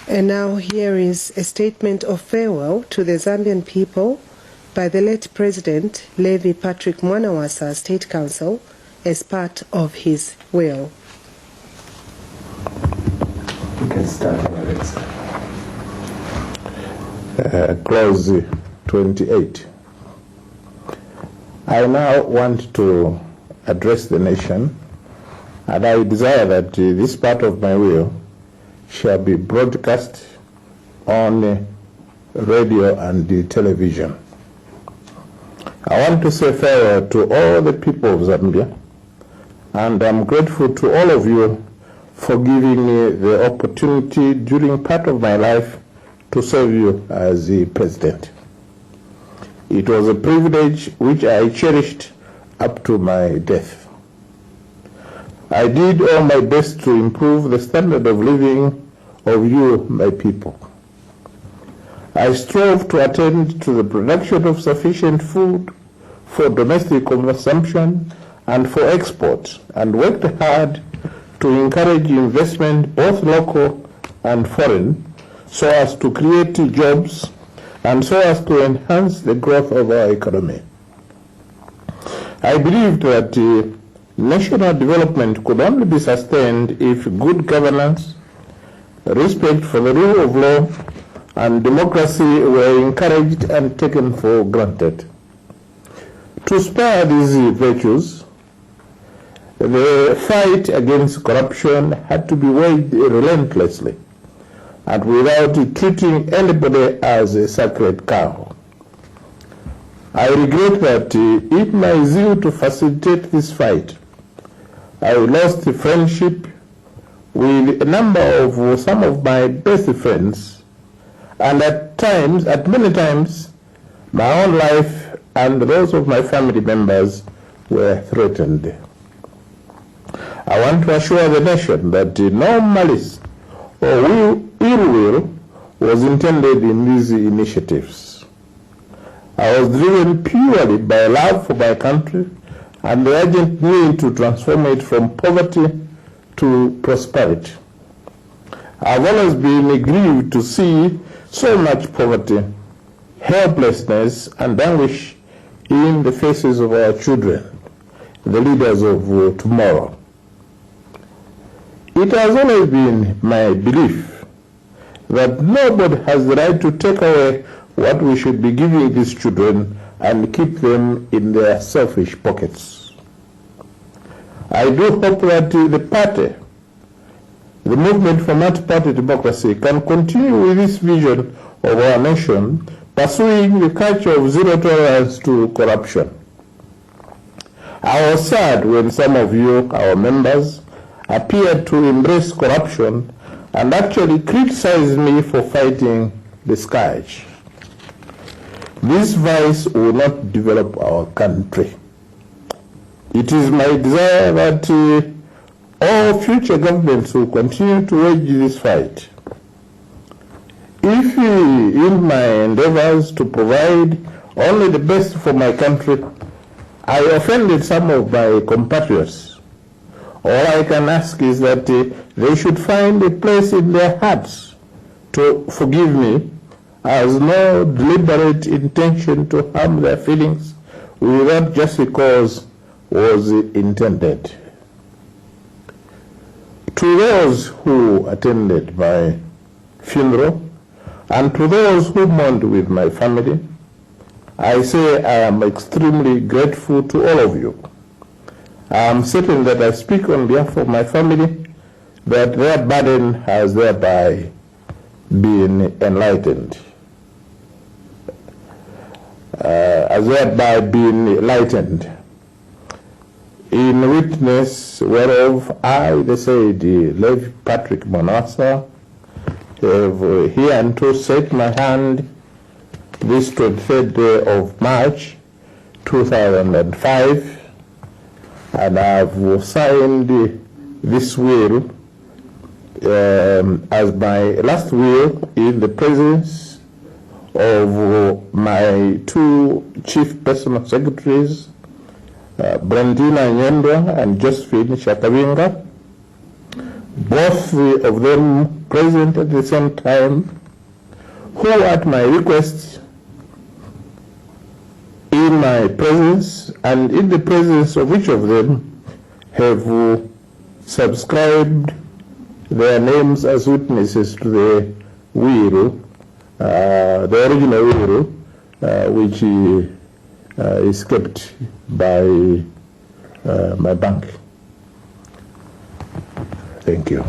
And now here is a statement of farewell to the Zambian people by the late President Levy Patrick Mwanawasa State Council as part of his will. You can start, Alexa. Clause 28. I now want to address the nation, and I desire that this part of my will shall be broadcast on radio and television. I want to say farewell to all the people of Zambia, and I'm grateful to all of you for giving me the opportunity during part of my life to serve you as the president. It was a privilege which I cherished up to my death. I did all my best to improve the standard of living of you, my people. I strove to attend to the production of sufficient food for domestic consumption and for export, and worked hard to encourage investment, both local and foreign, so as to create jobs and so as to enhance the growth of our economy. I believed that national development could only be sustained if good governance, respect for the rule of law, and democracy were encouraged and taken for granted. To spur these virtues, the fight against corruption had to be waged relentlessly and without treating anybody as a sacred cow. I regret that in my zeal to facilitate this fight, I lost friendship with a number of some of my best friends, and at many times, my own life and those of my family members were threatened. I want to assure the nation that no malice or ill will was intended in these initiatives. I was driven purely by love for my country and the urgent need to transform it from poverty to prosperity. I've always been grieved to see so much poverty, helplessness, and anguish in the faces of our children, the leaders of tomorrow. It has always been my belief that nobody has the right to take away what we should be giving these children and keep them in their selfish pockets. I do hope that the party, the movement for multi-party democracy, can continue with this vision of our nation, pursuing the culture of zero tolerance to corruption. I was sad when some of you, our members, appeared to embrace corruption and actually criticized me for fighting the scourge. This vice will not develop our country. It is my desire that all future governments will continue to wage this fight. If in my endeavors to provide only the best for my country, I offended some of my compatriots, all I can ask is that they should find a place in their hearts to forgive me, as no deliberate intention to harm their feelings without just cause was intended. To those who attended my funeral and to those who mourned with my family, I say I am extremely grateful to all of you. I am certain that I speak on behalf of my family, that their burden has thereby been enlightened. In witness whereof I, the said Levy Patrick Mwanawasa, have hereunto set my hand this 23rd day of March 2005, and I have signed this will as my last will in the presence of my two chief personal secretaries, Brandina Nyendwa and Josephine Shakabinga, both of them present at the same time, who at my request, in my presence and in the presence of each of them, have subscribed their names as witnesses to the will, the original will, which is kept by my bank. Thank you.